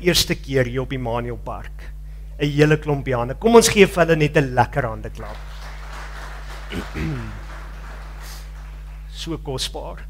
eerste keer hier op Immanuel Park. 'n Hele klompie hande. Kom ons gee vir hulle net 'n lekker hande klap. So kosbaar.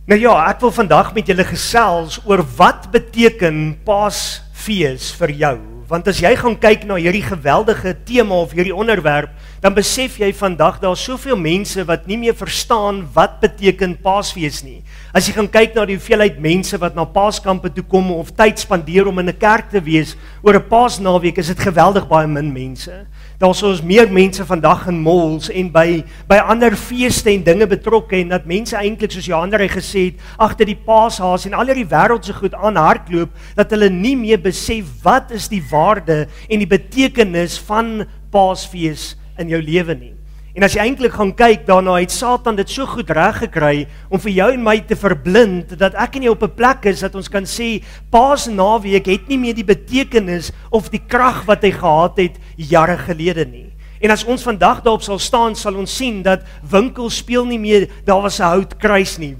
Nou ja, ek wil vandag met julle gesels oor wat beteken Paasfees vir jou. Want as jy gaan kyk na hierdie geweldige tema of hierdie onderwerp, dan besef jy vandag daar is soveel mense wat nie meer verstaan wat beteken Paasfees nie. As jy gaan kyk na die hoeveelheid mense wat na Paaskampe toe kom of tyd spandeer om in 'n kerk te wees oor 'n Paasnaweek, is dit geweldig baie min mense. Daar is meer mense vandag in malls en by ander feeste en dinge betrokke, en dat mense eintlik, soos Johanrey gesê het, agter die Paashaas en al hierdie wêreldse goed aan hardloop, dat hulle nie meer besef wat is die waarde en die betekenis van Paasfees in jou lewe nie. En as jy eintlik gaan kyk daarna, het Satan dit so goed reg gekry om vir jou en my te verblind, dat ek en jy op 'n plek is dat ons kan sê, Paasnaweek het nie meer die betekenis of die krag wat hy gehad het jare gelede nie. En as ons vandag daarop sal staan, sal ons sien dat winkels speel nie meer, daar was 'n houtkruis nie.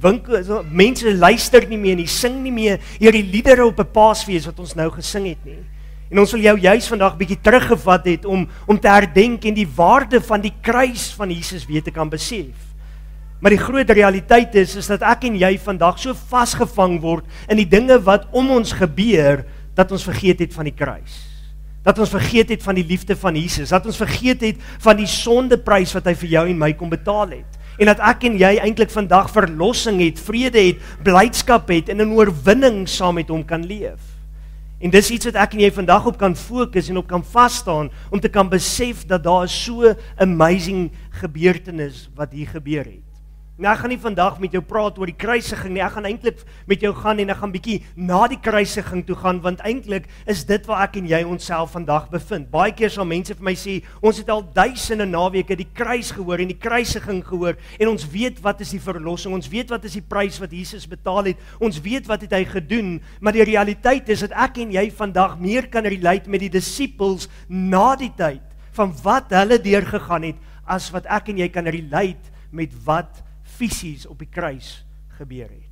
Mense luister nie meer nie, sing nie meer hierdie liedere op 'n Paasfees wat ons nou gesing het nie. En ons wil jou juist vandag bietjie teruggevat het om te herdenk en die waarde van die kruis van Jesus weer te kan besef. Maar die groot realiteit is dat ek en jy vandag so vasgevang word in die dinge wat om ons gebeur, dat ons vergeet het van die kruis. Dat ons vergeet het van die liefde van Jesus, dat ons vergeet het van die sondeprys wat hy vir jou en my kom betaal het. En dat ek en jy eintlik vandag verlossing het, vrede het, blydskap het en 'n oorwinning saam met hom kan leef. En dis iets wat ek en jy vandag op kan fokus en op kan vasstaan, om te kan besef dat daar so amazing gebeurtenis wat hier gebeur het. Nou, ek gaan nie vandag met jou praat oor die kruisiging nie, ek gaan eintlik met jou gaan en ek gaan bietjie na die kruisiging toe gaan, want eintlik is dit waar ek en jy onsself vandag bevind. Baie keer sal mense vir my sê, ons het al duisende naweke die kruis gehoor en die kruisiging gehoor, en ons weet wat is die verlossing, ons weet wat is die prys wat Jesus betaal het, ons weet wat het hy gedoen, maar die realiteit is dat ek en jy vandag meer kan relate met die disippels na die tyd, van wat hulle deurgegaan het, as wat ek en jy kan relate met wat fisies op die kruis gebeur het.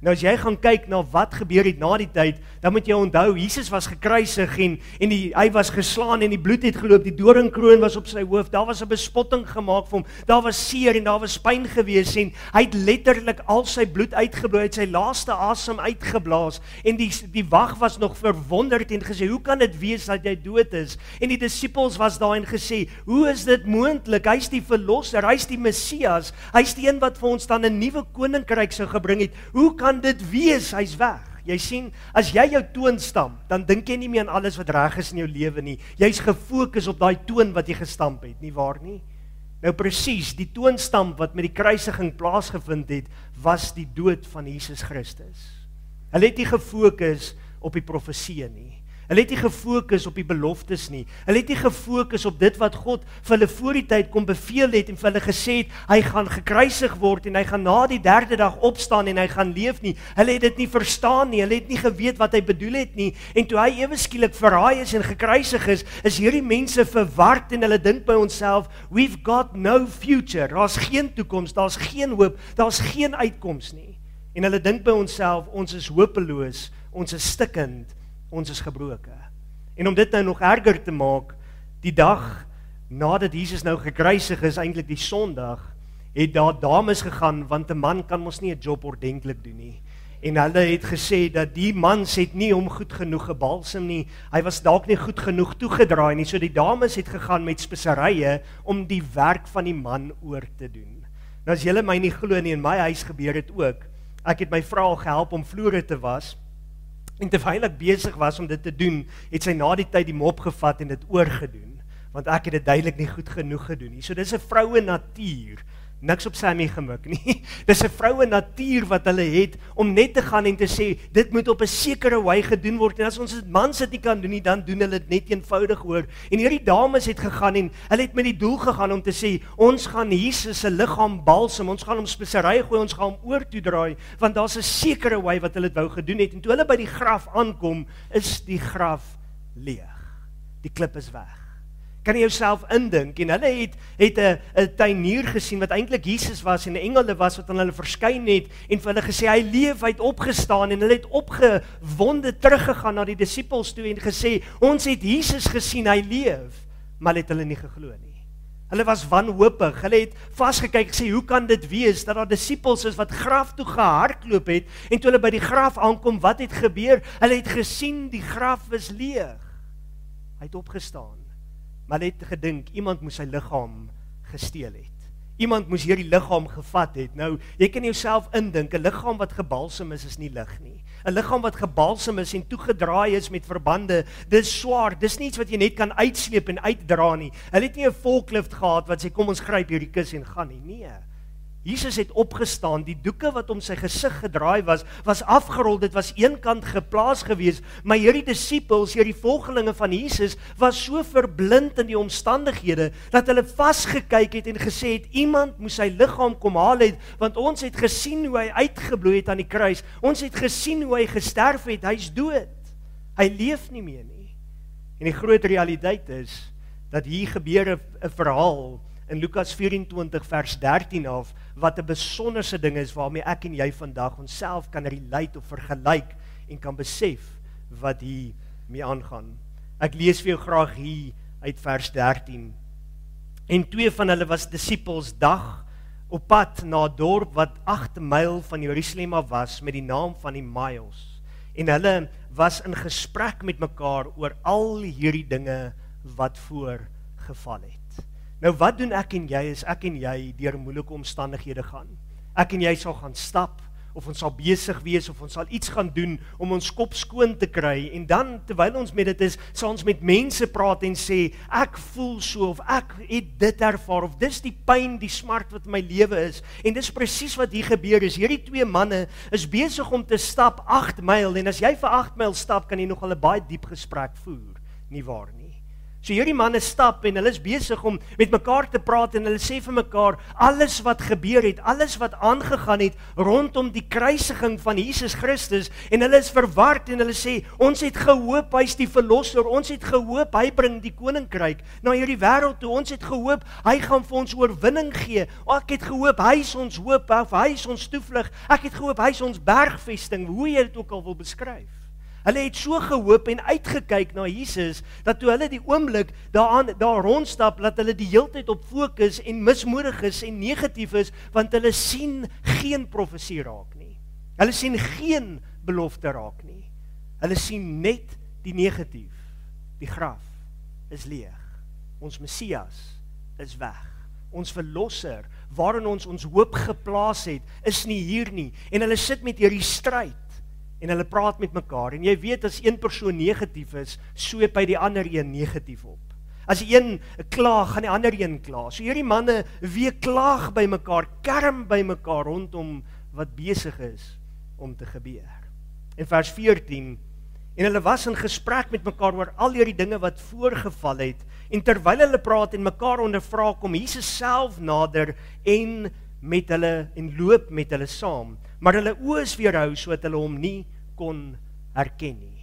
Nou as jy gaan kyk na wat gebeur het na die tyd, dan moet jy onthou, Jesus was gekruisig en hy was geslaan en die bloed het geloop, die doringkroon was op sy hoof, daar was 'n bespotting gemaak vir hom, daar was seer en daar was pyn gewees, en hy het letterlik al sy bloed uitgebloei, het sy laaste asem uitgeblaas, en die wag was nog verwonderd en gesê, hoe kan dit wees dat jy dood is? En die disippels was daar en gesê, hoe is dit moontlik? Hy's die verlosser, hy's die Messias, hy's die een wat vir ons dan 'n nuwe koninkryk sou gebring het. Hoe kan dit wees? Hy's weg. Jy sien, as jy jou toon stamp, dan dink jy nie meer aan alles wat reg is in jou lewe nie. Jy's gefokus op daai toon wat jy gestamp het, nie waar nie? Nou presies, die toonstamp wat met die kruisiging plaasgevind het, was die dood van Jesus Christus. Hulle het nie gefokus op die profeseë nie. Hulle het nie gefokus op die beloftes nie. Hulle het nie gefokus op dit wat God vir hulle voor die tyd kom beveel het en vir hulle gesê het, hy gaan gekruisig word en hy gaan na die 3de dag opstaan en hy gaan leef nie. Hulle het dit nie verstaan nie, hulle het nie geweet wat hy bedoel het nie, en toe hy ewe skielik verraai is en gekruisig is hierdie mense verward en hulle dink by onsself, we've got no future, daar's geen toekoms, daar's geen hoop, daar's geen uitkoms nie. En hulle dink by onsself, ons is hopeloos, ons is stikkend, ons is gebroke. En om dit nou nog erger te maak, die dag nadat Jesus nou gekruisig is, eintlik die Sondag, het daar dames gegaan, want 'n man kan mos nie 'n job ordentlik doen nie. En hulle het gesê dat die mans het nie hom goed genoeg gebalsem nie, hy was dalk nie goed genoeg toegedraai nie, so die dames het gegaan met speserye om die werk van die man oor te doen. Nou as julle my nie glo nie, in my huis gebeur dit ook. Ek het my vrou gehelp om vloere te was, en terwyl ek besig was om dit te doen, het sy na die tyd die mop gevat en dit oorgedoen, want ek het dit duidelik nie goed genoeg gedoen nie. So dis 'n vroue natuur, niks op Sammy gemik nie. Dis 'n vroue natuur wat hulle het, om net te gaan en te sê, dit moet op 'n sekere wy gedoen word, en as ons dit mans dit nie kan doen nie, dan doen hulle dit net eenvoudig hoor. En hierdie dames het gegaan en hulle het met die doel gegaan om te sê, ons gaan Jesus se liggaam balsem, ons gaan hom speserye gooi, ons gaan hom oor toe draai, want daar's 'n sekere wy wat hulle dit wou gedoen het. En toe hulle by die graf aankom, is die graf leeg. Die klip is weg. Kan jy jouself indink? En hulle het 'n tuinier gesien wat eintlik Jesus was en 'n engele was wat aan hulle verskyn het en vir hulle gesê hy leef, hy het opgestaan en hulle het opgewonde teruggegaan na die disippels toe en gesê ons het Jesus gesien, hy leef, maar het hulle nie geglo nie. Hulle was wanhoopig, hulle het vasgekyk gesê hoe kan dit wees dat daar disippels is wat graf toe gehardloop het en toe hulle by die graf aankom, wat het gebeur? Hulle het gesien die graf is leeg. Hy het opgestaan. Maar hulle het gedink, iemand moes sy liggaam gesteel het. Iemand moes hierdie liggaam gevat het. Nou, jy kan jouself indink, 'n liggaam wat gebalsem is nie lig nie. 'n Liggaam wat gebalsem is en toegedraai is met verbande, dis swaar, dis nie iets wat jy net kan uitsleep en uitdra nie. Hulle het nie 'n volklift gehad wat sê, kom ons gryp hierdie kus en gaan nie. Nee. Jesus het opgestaan, die doeke wat om sy gesig gedraai was afgerol, dit was eenkant geplaas gewees, maar hierdie disippels, hierdie volgelinge van Jesus, was so verblind in die omstandighede, dat hulle vasgekyk het en gesê het, iemand moes sy liggaam kom haal het, want ons het gesien hoe hy uitgebloei het aan die kruis, ons het gesien hoe hy gesterf het, hy's dood, hy leef nie meer nie. En die groot realiteit is, dat hier gebeur 'n verhaal, in Lukas 24 vers 13 af, wat 'n besonderse ding is waarmee ek en jy vandag onsself kan relate of vergelyk en kan besef wat hier mee aangaan. Ek lees vir jou graag hier uit vers 13. En 2 van hulle was disippels dag op pad na 'n dorp wat 8 myl van Jerusalem af was met die naam van Emmaus. En hulle was in gesprek met mekaar oor al hierdie dinge wat voorgeval het. Nou wat doen ek en jy as ek en jy deur moeilike omstandighede gaan? Ek en jy sal gaan stap, of ons sal besig wees, of ons sal iets gaan doen om ons kop skoon te kry, en dan, terwyl ons met dit is, sal ons met mense praat en sê, ek voel so, of ek het dit ervaar, of dis die pyn, die smart wat in my lewe is, en dis presies wat hier gebeur is, hierdie 2 manne is besig om te stap 8 myl, en as jy vir 8 myl stap, kan jy nog 'n baie diep gesprek voer, nie waar nie? So hierdie manne stap en hulle is besig om met mekaar te praat en hulle sê vir mekaar alles wat gebeur het, alles wat aangegaan het rondom die kruisiging van Jesus Christus, en hulle is verward en hulle sê, ons het gehoop hy is die verlosser, ons het gehoop hy bring die koninkryk na hierdie wêreld toe, ons het gehoop hy gaan vir ons oorwinning gee, ek het gehoop hy is ons hoop, of hy is ons toevlug, ek het gehoop hy is ons bergvesting, hoe jy dit ook al wil beskryf. Hulle het so gehoop en uitgekyk na Jesus, dat toe hulle die oomblik daar rondstap, dat hulle die heeltyd op fokus en mismoedig is en negatief is, want hulle sien geen profesie raak nie. Hulle sien geen belofte raak nie. Hulle sien net die negatief. Die graf is leeg. Ons Messias is weg. Ons verlosser, waarin ons hoop geplaas het, is nie hier nie. En hulle sit met hierdie stryd. En hulle praat met mekaar, en jy weet as een persoon negatief is, sweep hy die ander een negatief op. As die een klaag, gaan die ander een klaag. So hierdie manne weer klaag by mekaar, kerm by mekaar rondom wat besig is om te gebeur. In vers 14, en hulle was in gesprek met mekaar oor al hierdie dinge wat voorgeval het, en terwyl hulle praat en mekaar ondervra, kom Jesus self nader en loop met hulle saam, maar hulle oë is weerhou sodat hulle hom nie kon herken nie.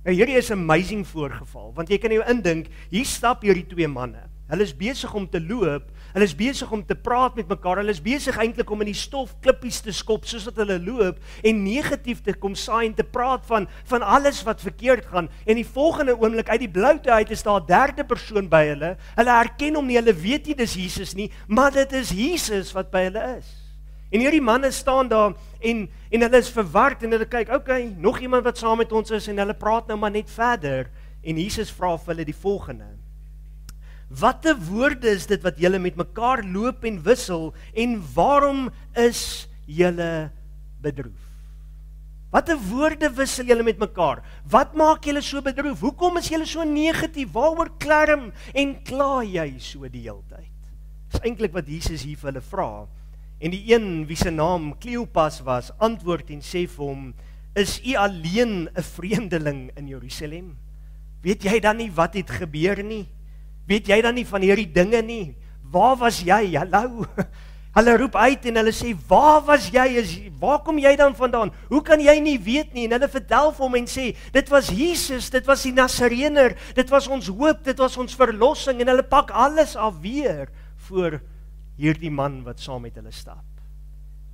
Nou hierdie is 'n amazing voorgeval, want jy kan jou indink, hier stap hierdie 2 manne. Hulle is besig om te loop, hulle is besig om te praat met mekaar, hulle is besig eintlik om in die stof klippies te skop soos wat hulle loop en negatief te kom saai en te praat van alles wat verkeerd gaan. En die volgende oomblik uit die bloute uit is daar 'n derde persoon by hulle. Hulle herken hom nie, hulle weet nie dis Jesus nie, maar dit is Jesus wat by hulle is. En hierdie manne staan daar en hulle is verward en hulle kyk, okay, nog iemand wat saam met ons is, en hulle praat nou maar net verder. En Jesus vra vir hulle die volgende: Watte woorde is dit wat julle met mekaar loop en wissel, en waarom is julle bedroef? Watte woorde wissel julle met mekaar? Wat maak julle so bedroef? Hoekom is julle so negatief? Waaroor klerm en kla jy so die hele tyd? Dis eintlik wat Jesus hier vir hulle vra. En die een wie se naam Kleopas was, antwoord en sê vir hom: Is u alleen 'n vreemdeling in Jerusalem? Weet jy dan nie wat het gebeur nie? Weet jy dan nie van hierdie dinge nie? Waar was jy? Hallo. Hulle roep uit en hulle sê, waar was jy? Waar kom jy dan vandaan? Hoe kan jy nie weet nie? En hulle vertel vir hom en sê, dit was Jesus, dit was die Nasareëner, dit was ons hoop, dit was ons verlossing, en hulle pak alles af weer voor hierdie man wat saam met hulle stap.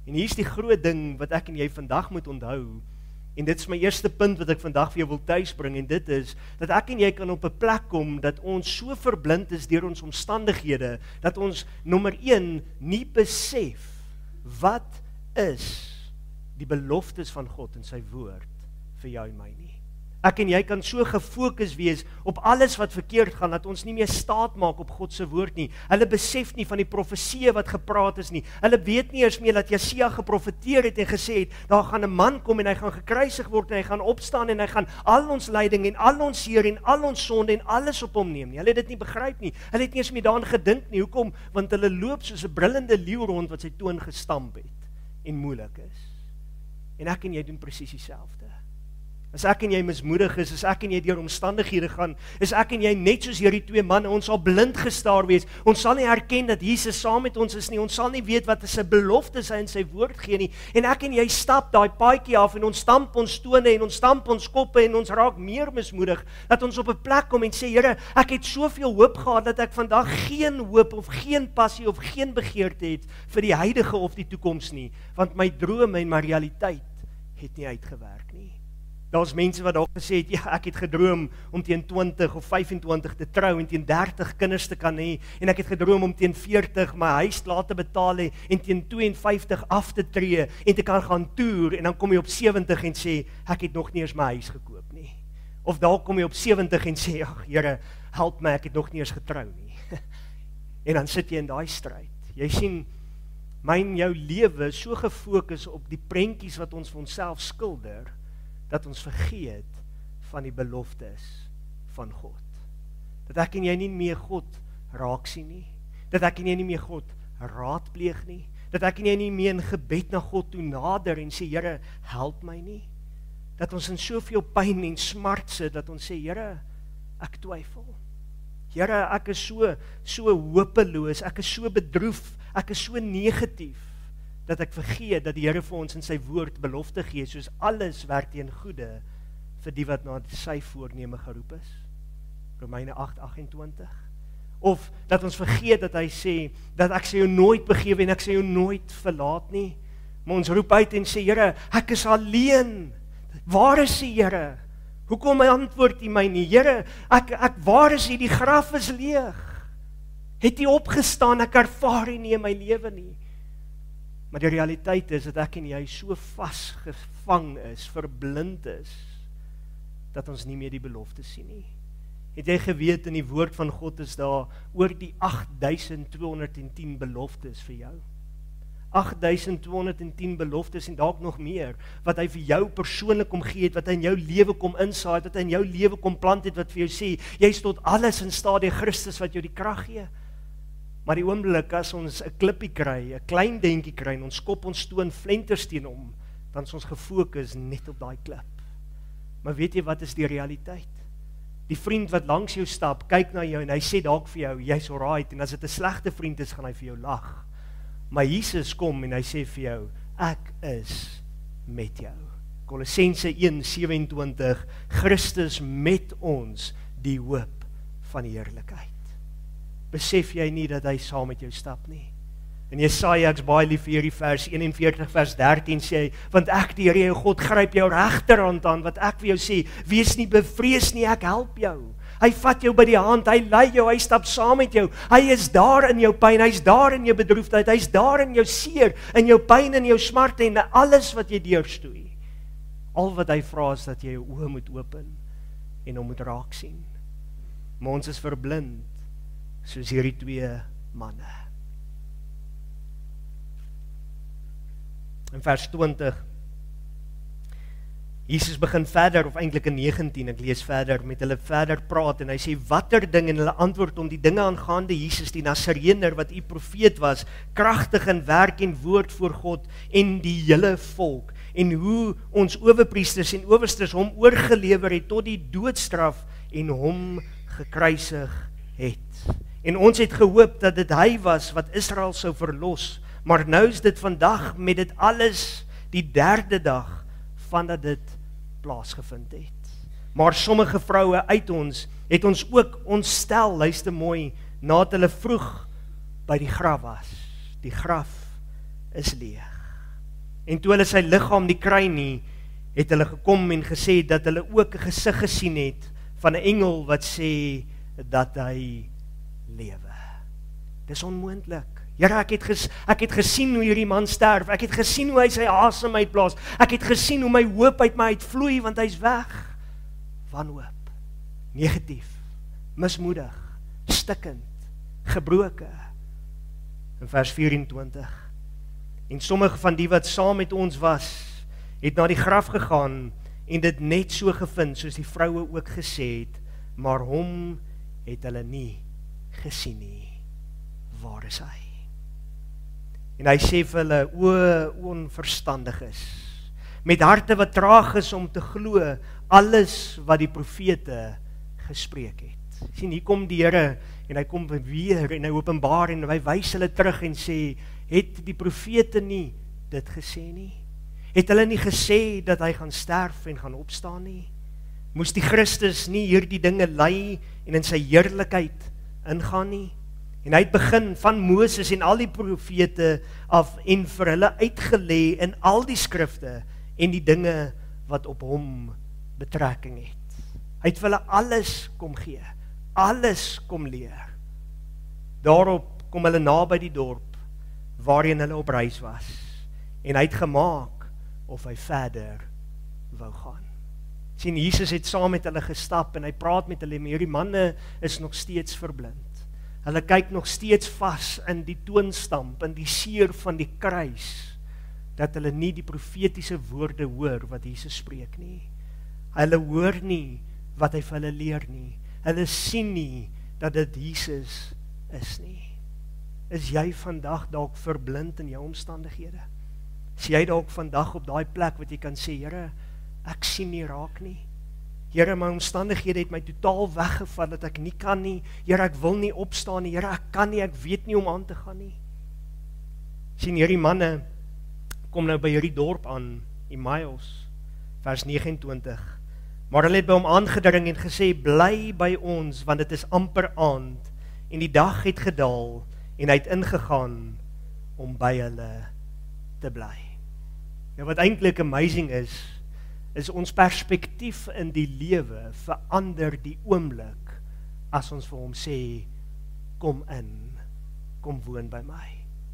En hier is die groot ding wat ek en jy vandag moet onthou, en dit is my eerste punt wat ek vandag vir jou wil tuisbring, en dit is, dat ek en jy kan op 'n plek kom, dat ons so verblind is deur ons omstandighede, dat ons, nommer 1, nie besef, wat is die beloftes van God in sy woord vir jou en my nie. Ek en jy kan so gefokus wees op alles wat verkeerd gaan, dat ons nie meer staat maak op God se woord nie. Hulle besef nie van die profeseë wat gepraat is nie. Hulle weet nie eers meer dat Jesaja geprofeteer het en gesê het, daar gaan 'n man kom en hy gaan gekruisig word en hy gaan opstaan en hy gaan al ons lyding en al ons seer en al ons sonde en alles op hom neem nie. Hulle het dit nie begryp nie. Hulle het nie eens meer daaraan gedink nie. Hoekom? Want hulle loop soos 'n brullende leeu rond wat sy toon gestamp het en moeilik is. En ek en jy doen presies dieselfde. As ek en jy mismoedig is, as ek en jy deur omstandighede gaan, is ek en jy net soos hierdie twee manne, ons sal blind gestaar wees, ons sal nie herken dat Jesus saam met ons is nie, ons sal nie weet wat is 'n belofte hy in sy woord gee nie, en ek en jy stap daai paadjie af, en ons stamp ons tone, en ons stamp ons koppe, en ons raak meer mismoedig, dat ons op 'n plek kom en sê, Here, ek het soveel hoop gehad, dat ek vandag geen hoop, of geen passie, of geen begeerte het, vir die huidige of die toekoms nie, want my drome en my realiteit het nie uitgewerk nie. Daar's mense wat dalk gesê het, ja, ek het gedroom om teen 20 of 25 te trou en teen 30 kinders te kan hê, en ek het gedroom om teen 40 my huis laat te betaal hê, en teen 52 af te tree, en te kan gaan toer, en dan kom jy op 70 en sê, ek het nog nie eens my huis gekoop nie. Of dalk kom jy op 70 en sê, ag Here, help my, ek het nog nie eens getrou nie. En dan sit jy in daai stryd. Jy sien, my en jou lewe so gefokus op die prentjies wat ons vir onsself skilder, dat ons vergeet van die beloftes van God. Dat ek en jy nie meer God raak sien nie. Dat ek en jy nie meer God raadpleeg nie. Dat ek en jy nie meer in gebed na God toe nader en sê, Here, help my nie. Dat ons in soveel pyn en smart sit, dat ons sê, Here, ek twyfel. Here, ek is so hopeloos, ek is so bedroef, ek is so negatief, dat ek vergeet dat die Here vir ons in sy woord belofte gee, soos alles werk teen goeie vir die wat na sy voorneme geroep is. Romeine 8:28. Of dat ons vergeet dat hy sê, dat ek sê jou nooit begewe en ek sê jou nooit verlaat nie. Maar ons roep uit en sê, Here, ek is alleen. Waar is U, Here? Hoekom antwoord U my nie? Here, waar is U? Die graf is leeg. Het U opgestaan? Ek ervaar U nie in my lewe nie. Maar die realiteit is dat ek en jy so vasgevang is, verblind is, dat ons nie meer die belofte sien nie. Het jy geweet in die woord van God is daar oor die 8210 beloftes vir jou? 8210 beloftes en dalk nog meer, wat hy vir jou persoonlik kom gee het, wat hy in jou lewe kom insaai, wat hy in jou lewe kom plant het, wat vir jou sê, jy is tot alles in staat deur Christus wat jou die krag gee. Maar die oomblik as ons 'n klippie kry, 'n klein dentjie kry, en ons kop ons stoon flenters teen hom, dan is ons gefokus net op daai klip. Maar weet jy wat is die realiteit? Die vriend wat langs jou stap, kyk na jou en hy sê dalk vir jou, jy's alright, en as dit 'n slegte vriend is, gaan hy vir jou lag. Maar Jesus kom en hy sê vir jou, ek is met jou. Kolossense 1:27, Christus met ons, die hoop van die heerlikheid. Besef jy nie dat hy saam met jou stap nie? En Jesaja, ek's baie lief vir hierdie vers 41 vers 13 sê hy, want ek die Here jou God gryp jou regterhand aan, wat ek vir jou sê, wees nie bevrees nie, ek help jou. Hy vat jou by die hand, hy lei jou, hy stap saam met jou. Hy is daar in jou pyn, hy's daar in jou bedroefdheid, hy's daar in jou seer, in jou pyn en jou smarte en alles wat jy deurstoei. Al wat hy vra is dat jy jou oë moet open en hom moet raak sien. Maar ons is verblind soos hierdie twee manne. In vers 20, Jesus begin verder, of eintlik in 19, ek lees verder, met hulle verder praat, en hy sê, watter ding, en hulle antwoord om die dinge aangaande Jesus, die Nasareëner, wat U profeet was, kragtig in werk en woord voor God, en die hele volk, en hoe ons owerpriesters en owersters hom oorgelewer het, tot die doodstraf, en hom gekruisig het. En ons het gehoop dat dit hy was, wat Israel sou verlos, Maar nou is dit vandag met dit alles die 3de dag vandat dit plaasgevind het. Maar sommige vroue uit ons het ons ook ontstel, luister mooi, nadat hulle vroeg by die graf was. Die graf is leeg. En toe hulle sy liggaam nie kry nie, het hulle gekom en gesê dat hulle ook 'n gesig gesien het van 'n engel wat sê dat hy lewe. Dis onmoontlik. Here, ek het gesien hoe hierdie man sterf. Ek het gesien hoe hy sy asem uitblaas. Ek het gesien hoe my hoop uit my uitvloei want hy's weg. Wanhoop, negatief, mismoedig, stikkend, gebroke. In vers 24. En sommige van die wat saam met ons was, het na die graf gegaan en dit net so gevind soos die vroue ook gesê het, maar hom het hulle nie gesien nie. Waar is hy? En hy sê vir hulle, o onverstandig is, met harte wat traag is om te glo alles wat die profete gespreek het. Sien, hier kom die Here en hy kom weer en hy openbaar en hy wys hulle terug en sê, het die profete nie dit gesê nie? Het hulle nie gesê dat hy gaan sterf en gaan opstaan nie? Moes die Christus nie hierdie dinge lei en in sy heerlikheid ingaan nie? En hy het begin van Moses en al die profete af en vir hulle uitgelê in al die skrifte en die dinge wat op hom betrekking het. Hy het vir hulle alles kom gee, alles kom leer. Daarop kom hulle naby die dorp waarheen hulle op reis was en hy het gemaak of hy verder wou gaan. Sien, Jesus het saam met hulle gestap en hy praat met hulle, maar hierdie manne is nog steeds verblind. Hulle kyk nog steeds vas in die toonstamp, in die seer van die kruis, dat hulle nie die profetiese woorde hoor wat Jesus spreek nie. Hulle hoor nie wat hy vir hulle leer nie. Hulle sien nie dat dit Jesus is nie. Is jy vandag dalk verblind in jou omstandighede? Is jy dalk vandag op daai plek wat jy kan sê, Here, ek sien nie raak nie. Here, my omstandighede het my totaal weggevat dat ek nie kan nie. Here, ek wil nie opstaan nie. Here, ek kan nie, ek weet nie hoe om aan te gaan nie. Sien, hierdie manne kom nou by hierdie dorp aan, Emmaus, vers 29. Maar hulle het by hom aangedring en gesê, bly by ons, want dit is amper aand, en die dag het gedaal, en hy het ingegaan om by hulle te bly. Nou wat eintlik amazing is ons perspektief in die lewe verander die oomblik as ons vir hom sê, kom in, kom woon by my.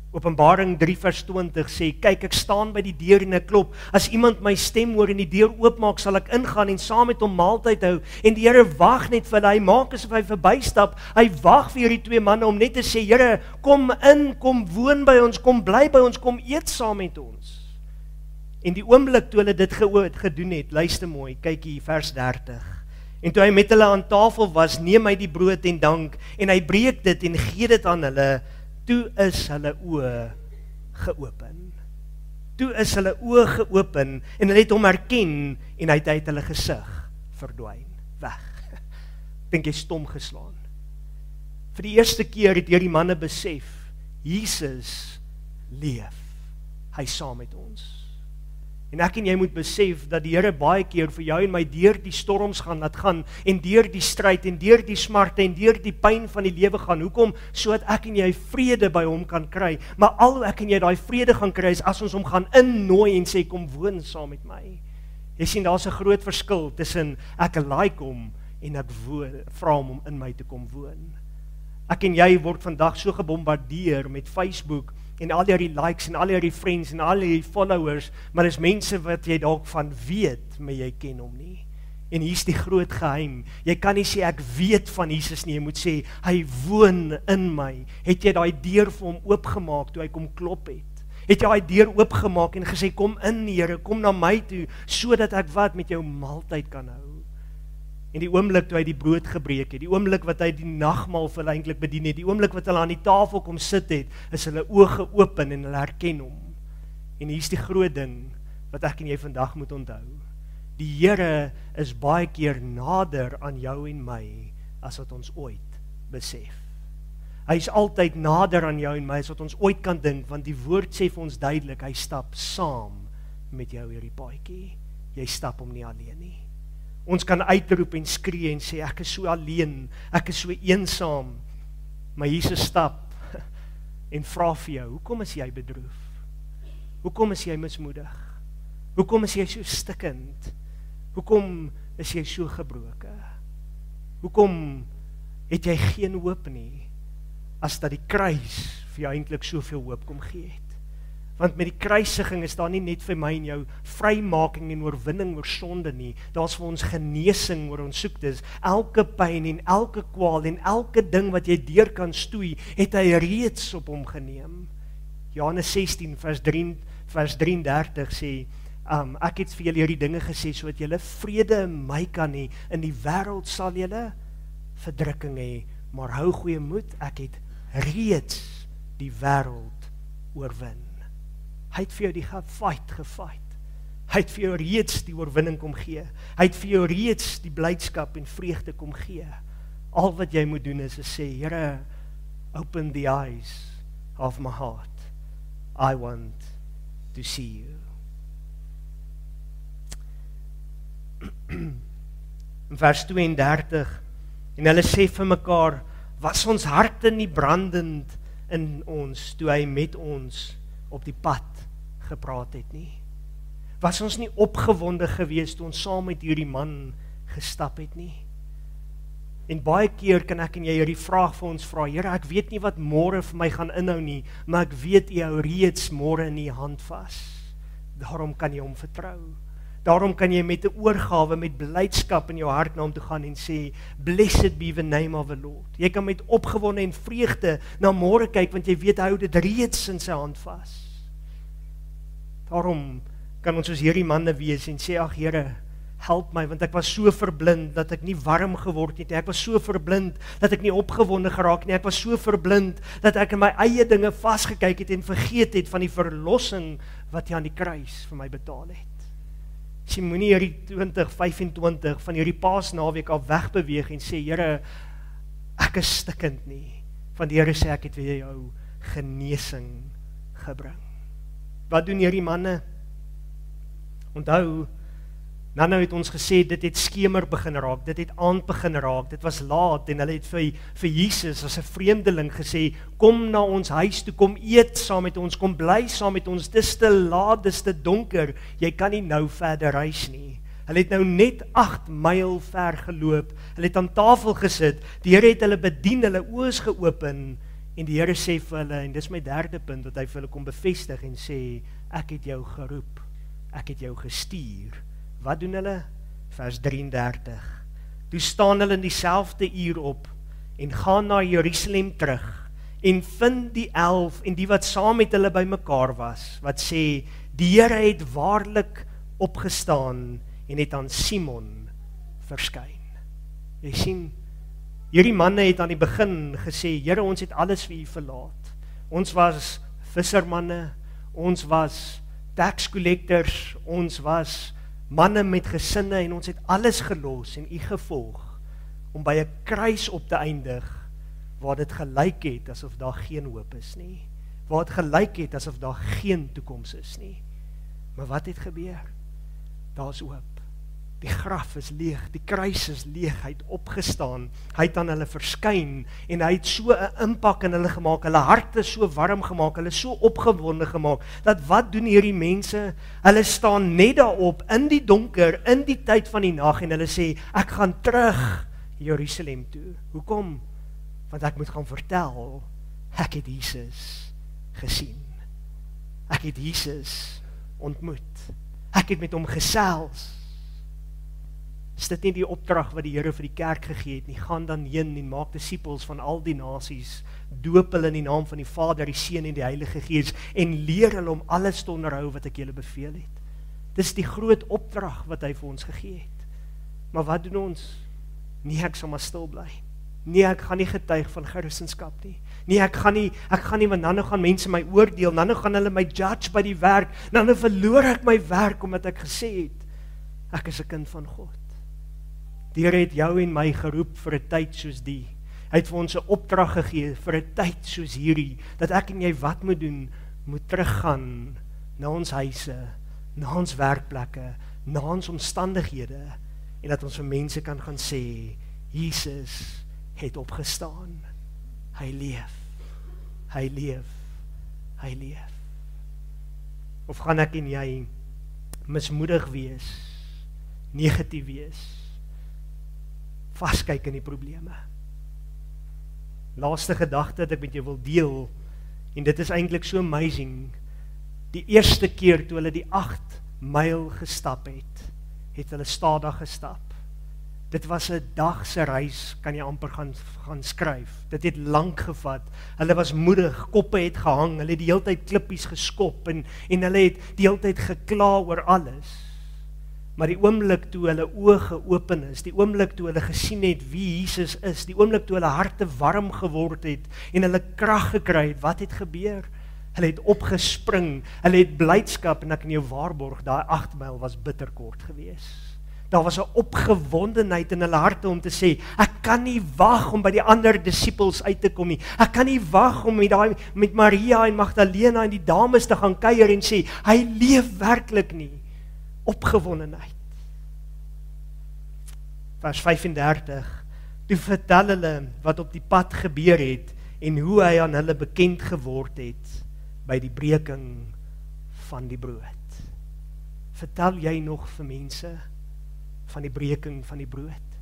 Openbaring 3 vers 20 sê, kyk, ek staan by die deur en ek klop, as iemand my stem hoor en die deur oopmaak, sal ek ingaan en saam met hom maaltyd hou, en die Here wag net vir hulle, hy maak asof hy verbystap, hy wag vir hierdie twee manne om net te sê, Here, kom in, kom woon by ons, kom bly by ons, kom eet saam met ons. En die oomblik toe hulle dit gedoen het, luister mooi, kyk hier vers 30. En toe hy met hulle aan tafel was, neem hy die brood en dank, en hy breek dit en gee dit aan hulle, toe is hulle oë geopen. Toe is hulle oë geopen, en hulle het hom herken, en hy het uit hulle gesig verdwyn, weg. Dink jy stom geslaan. Vir die eerste keer het hierdie manne besef, Jesus leef, hy saam met ons. En ek en jy moet besef dat die Here baie keer vir jou en my deur die storms gaan laat gaan, en deur die stryd, en deur die smarte, en deur die pyn van die lewe gaan. Hoekom? Sodat ek en jy vrede by hom kan kry. Maar al hoe ek en jy daai vrede gaan kry, is as ons hom gaan innooi en sê, kom woon saam met my. Jy sien, daar's 'n groot verskil tussen ek like hom en ek vra hom om in my te kom woon. Ek en jy word vandag so gebombardeer met Facebook, en al hierdie likes, en al hierdie friends, en al hierdie followers, maar dis mense wat jy dalk van weet, maar jy ken hom nie. En hier's die groot geheim, jy kan nie sê ek weet van Jesus nie, jy moet sê, hy woon in my. Het jy daai deur vir hom oopgemaak, toe hy kom klop het? Het jy daai deur oopgemaak en gesê, kom in Here, kom na my toe, sodat ek wat met jou maaltyd kan hou? En die oomblik toe hy die brood gebreek het, die oomblik wat hy die nagmaal vir hulle eintlik bedien het, die oomblik wat hulle aan die tafel kom sit het, is hulle oë geopen en hulle herken hom. En hier's die groot ding wat ek en jy vandag moet onthou. Die Here is baie keer nader aan jou en my as wat ons ooit besef. Hy is altyd nader aan jou en my as wat ons ooit kan dink, want die woord sê vir ons duidelik, hy stap saam met jou hierdie paadjie. Jy stap hom nie alleen nie. Ons kan uitroep en skree en sê, ek is so alleen, ek is so eensaam, maar Jesus stap en vra vir jou, hoekom is jy bedroef? Hoekom is jy mismoedig? Hoekom is jy so stikkend? Hoekom is jy so gebroke? Hoekom het jy geen hoop nie, as dat die kruis vir jou eintlik soveel hoop kom gee het? Want met die kruisiging is daar nie net vir my en jou vrymaking en oorwinning oor sonde nie, daar is vir ons genesing oor ons soektes. Elke pyn en elke kwaal en elke ding wat jy deur kan stoei, het hy reeds op hom geneem. Johannes 16 vers 33 sê, ek het vir julle hierdie dinge gesê, sodat julle vrede in my kan hê. In die wêreld sal julle verdrukking hê, maar hou goeie moed, ek het reeds die wêreld oorwin. Hy het vir jou die gefight. Hy het vir jou reeds die oorwinning kom gee. Hy het vir jou reeds die blydskap en vreugde kom gee. Al wat jy moet doen is sê, Here, open the eyes of my heart. I want to see you. In vers 32, en hulle sê vir mekaar, was ons harte nie brandend in ons, toe hy met ons op die pad gepraat het nie? Was ons nie opgewonde gewees toe ons saam met hierdie man gestap het nie? En baie keer kan ek en jy hierdie vraag vir ons vra, Here, ek weet nie wat môre vir my gaan inhou nie, maar ek weet jy hou reeds môre in die hand vas. Daarom kan jy hom vertrou. Daarom kan jy met 'n oorgawe, met blydskap in jou hart na hom toe gaan en sê, blessed be the name of the Lord. Jy kan met opgewonde en vreugde na môre kyk, want jy weet hy hou dit reeds in sy hand vas. Daarom kan ons soos hierdie manne wees en sê, ag Here, help my, want ek was so verblind dat ek nie warm geword het nie. Ek was so verblind dat ek nie opgewonde geraak nie. Ek was so verblind dat ek in my eie dinge vasgekyk het en vergeet het van die verlossing wat hy aan die kruis vir my betaal het. Jy moenie hierdie 2025 van hierdie Paasnaweek af wegbeweeg en sê, Here, ek is stikkend nie. Want die Here sê, ek het vir jou genesing gebring. Wat doen hierdie manne? Onthou, nou het ons gesê, dit het skemer begin raak, dit het aand begin raak, dit was laat, en hulle het vir Jesus as 'n vreemdeling gesê, kom na ons huis toe, kom eet saam met ons, kom bly saam met ons, dis te laat, dis te donker, jy kan nie nou verder reis nie. Hulle het nou net 8 myl ver geloop, hulle het aan tafel gesit, die Here het hulle bedien, hulle oë is geopen, en die Here sê vir hulle, en dis my derde punt, wat hy vir hulle kom bevestig en sê, ek het jou geroep, ek het jou gestuur. Wat doen hulle? Vers 33. Toe staan hulle in dieselfde uur op en gaan na Jerusalem terug en vind die 11 en die wat saam met hulle bymekaar was, wat sê, die Here het waarlik opgestaan en het aan Simon verskyn. Jy sien, hierdie manne het aan die begin gesê, Here, ons het alles vir U verlaat. Ons was vissermanne, ons was tax collectors, ons was manne met gesinne en ons het alles gelos en U gevolg om by 'n kruis op te eindig waar dit gelyk het asof daar geen hoop is nie, waar dit gelyk het asof daar geen toekoms is nie. Maar wat het gebeur? Daar's hoop. Die graf is leeg, die kruis is leeg, hy het opgestaan, hy het aan hulle verskyn en hy het so 'n impak in hulle gemaak, hulle harte so warm gemaak, hulle so opgewonde gemaak, dat wat doen hierdie mense? Hulle staan net daarop, in die donker, in die tyd van die nag en hulle sê, ek gaan terug Jerusalem toe. Hoekom? Want ek moet gaan vertel, ek het Jesus gesien. Ek het Jesus ontmoet. Ek het met hom gesels. Is dit nie die opdrag wat die Here vir die kerk gegee het nie? Gaan dan heen en maak disippels van al die nasies, doop hulle in die naam van die Vader, die Seun en die Heilige Gees en leer hulle om alles te onderhou wat ek julle beveel het. Dis die groot opdrag wat hy vir ons gegee het. Maar wat doen ons? Nee, ek sal maar stil bly. Nee, ek gaan nie getuig van Christendom nie. Nee, ek gaan nie, want nou gaan mense my oordeel, nou gaan hulle my judge by die werk, nou verloor ek my werk omdat ek gesê het, ek is 'n kind van God. Die Here het jou en my geroep vir 'n tyd soos die. Hy het vir ons 'n opdrag gegee vir 'n tyd soos hierdie, dat ek en jy wat moet doen, moet teruggaan na ons huise, na ons werkplekke, na ons omstandighede, en dat ons vir mense kan gaan sê, Jesus het opgestaan. Hy leef. Hy leef. Hy leef. Of gaan ek en jy mismoedig wees, negatief wees, vaskyk in die probleme? Laaste gedagte wat ek met jou wil deel, en dit is eintlik so amazing, die eerste keer toe hulle die 8 myl gestap het, het hulle stadig gestap. Dit was 'n dag se reis, kan jy amper gaan skryf. Dit het lank gevat. Hulle was moedig, koppe het gehang, hulle het die hele tyd klippies geskop en hulle het die hele tyd gekla oor alles. Maar die oomblik toe hulle oë geopen is, die oomblik toe hulle gesien het wie Jesus is, die oomblik toe hulle harte warm geword het en hulle krag gekry het, wat het gebeur? Hulle het opgespring, hulle het blydskap, en ek kan jou waarborg, daai 8 myl was bitterkort gewees. Daar was 'n opgewondenheid in hulle harte om te sê, ek kan nie wag om by die ander disippels uit te kom nie. Ek kan nie wag om met Maria en Magdalena en die dames te gaan kuier en sê, hy leef werklik nie. Opgewondenheid. Vers 35, toe vertel hulle wat op die pad gebeur het en hoe hy aan hulle bekend geword het by die breking van die brood. Vertel jy nog vir mense van die breking van die brood?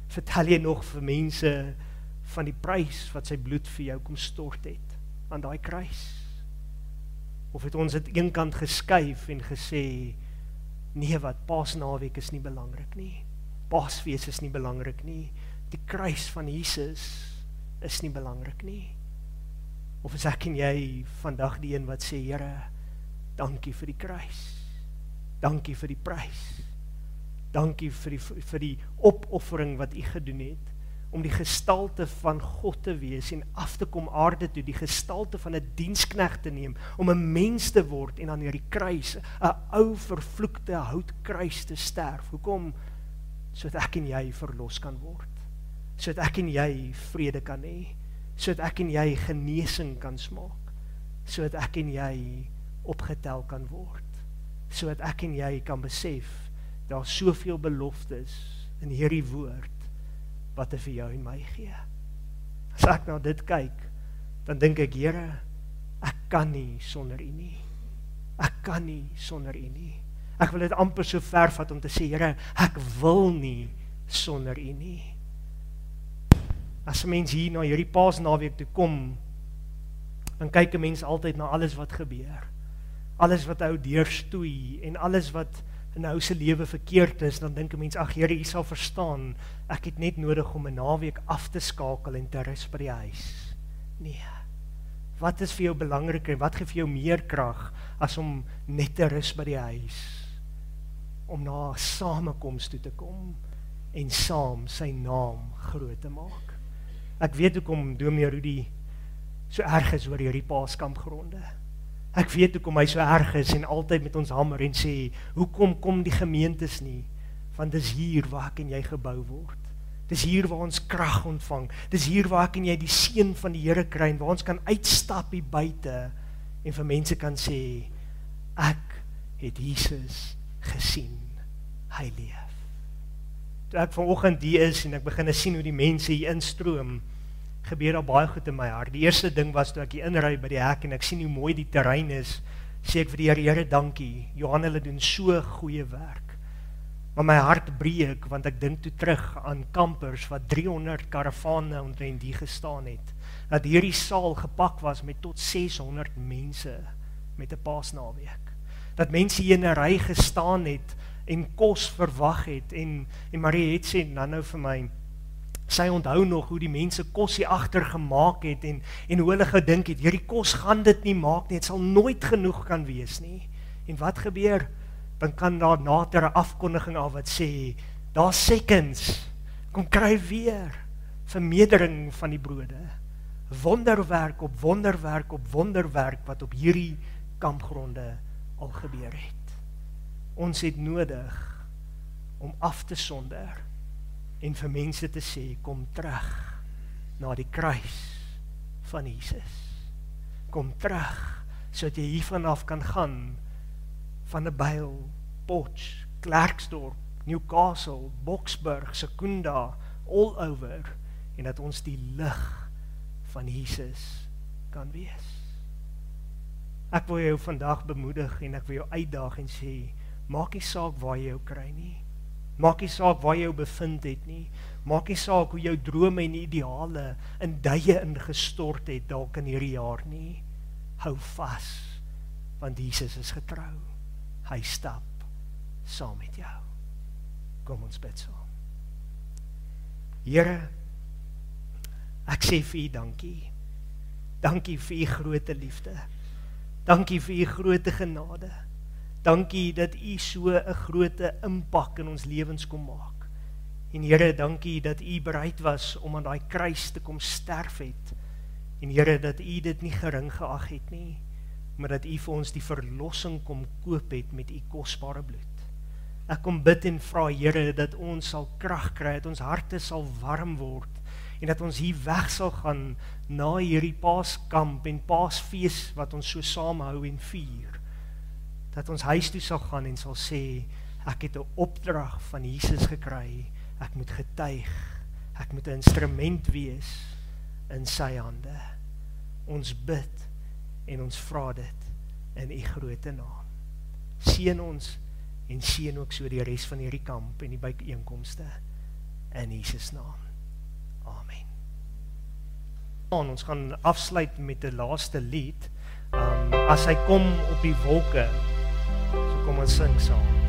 Vertel jy nog vir mense van die prys wat sy bloed vir jou kom stort het aan daai kruis? Of het ons dit eenkant geskuif en gesê, nee, wat Paasnaweek is nie belangrik nie. Paasfees is nie belangrik nie. Die kruis van Jesus is nie belangrik nie. Of is ek en jy vandag die een wat sê, Here, dankie vir die kruis. Dankie vir die prys. Dankie vir die opoffering wat U gedoen het, om die gestalte van God te wees en af te kom aarde toe, die gestalte van 'n diensknegt te neem, om 'n mens te word en aan hierdie kruis, 'n ou vervloekte houtkruis te sterf. Hoekom? Sodat ek en jy verlos kan word. Sodat ek en jy vrede kan hê. Sodat ek en jy genesing kan smaak. Sodat ek en jy opgetel kan word. Sodat ek en jy kan besef, daar is soveel beloftes in hierdie woord wat hy vir jou en my gee. As ek na dit kyk, dan dink ek, Here, ek kan nie sonder U nie. Ek kan nie sonder U nie. Ek wil dit amper so ver vat om te sê, Here, ek wil nie sonder U nie. As 'n mens hier na hierdie Paasnaweek toe kom, dan kyk 'n mens altyd na alles wat gebeur. Alles wat ou deurstoei en alles wat in ou se lewe verkeerd is, dan dink 'n mens, ag Here, U sal verstaan, ek het net nodig om 'n naweek af te skakel en te rus by die huis. Nee. Wat is vir jou belangriker? Wat gee vir jou meer krag as om net te rus by die huis? Om na 'n samekoms toe te kom en saam sy naam groot te maak. Ek weet hoekom Dominee Rudy so erg is oor hierdie Paaskampgronde. Ek weet hoekom hy so erg is en altyd met ons hamer en sê, hoekom kom die gemeentes nie? Want dis hier waar ek en jy gebou word. Dis hier waar ons krag ontvang. Dis hier waar ek en jy die seën van die Here kry en waar ons kan uitstap hier buite en vir mense kan sê, ek het Jesus gesien. Hy leef. Toe ek vanoggend hier is en ek begin sien hoe die mense hier instroom, gebeur daar baie goed in my hart. Die eerste ding was toe ek hier inry by die hek en ek sien hoe mooi die terrein is, sê ek vir die Here, dankie. Johan, hulle doen so goeie werk. Maar my hart breek want ek dink toe terug aan kampers wat 300 karavane omtrent hier gestaan het. Dat hierdie saal gepak was met tot 600 mense met 'n Paasnaweek. Dat mense hier in 'n ry gestaan het en kos verwag het en Marie het sê nou vir my, sy onthou nog hoe die mense kos hier agter gemaak het en hoe hulle gedink het, hierdie kos gaan dit nie maak nie, dit sal nooit genoeg kan wees nie. En wat gebeur? Dan kan daar nader 'n afkondiging af wat sê, daar's seconds, kom kry weer vermeerdering van die brode. Wonderwerk op wonderwerk op wonderwerk wat op hierdie kampgronde al gebeur het. Ons het nodig om af te sonder en vir mense te sê, kom terug na die kruis van Jesus. Kom terug, sodat jy hiervan af kan gaan, van 'n Byl, Potch, Klerksdorp, Newcastle, Boksburg, Secunda, all over, en dat ons die lig van Jesus kan wees. Ek wil jou vandag bemoedig en ek wil jou uitdaag en sê, maak nie saak waar jy jou kry nie, maak nie saak waar jy jou bevind het nie, maak nie saak hoe jou drome en ideale in duie ingestort het dalk in hierdie jaar nie, hou vas, want Jesus is getrou, hy stap saam met jou. Kom ons bid saam. Here, ek sê vir U dankie. Dankie vir U groote liefde. Dankie vir U groote genade. Dankie dat U so 'n groote impak in ons lewens kom maak. En Here, dankie dat U bereid was om aan daai kruis te kom sterf het. En Here, dat U dit nie gering geag het nie, maar dat U vir ons die verlossing kom koop het met U kosbare bloed. Ek kom bid en vra, Here, dat ons sal krag kry, dat ons harte sal warm word, en dat ons hier weg sal gaan na hierdie Paaskamp en Paasfees wat ons so saamhou en vier. Dat ons huis toe sal gaan en sal sê, ek het 'n opdrag van Jesus gekry, ek moet getuig, ek moet 'n instrument wees in sy hande. Ons bid en ons vra dit in U groote naam. Seën ons en seën ook so die res van hierdie kamp en die byeenkomste in Jesus naam. Amen. Ons gaan afsluit met 'n laaste lied. As hy kom op die wolke, so kom ons sing saam.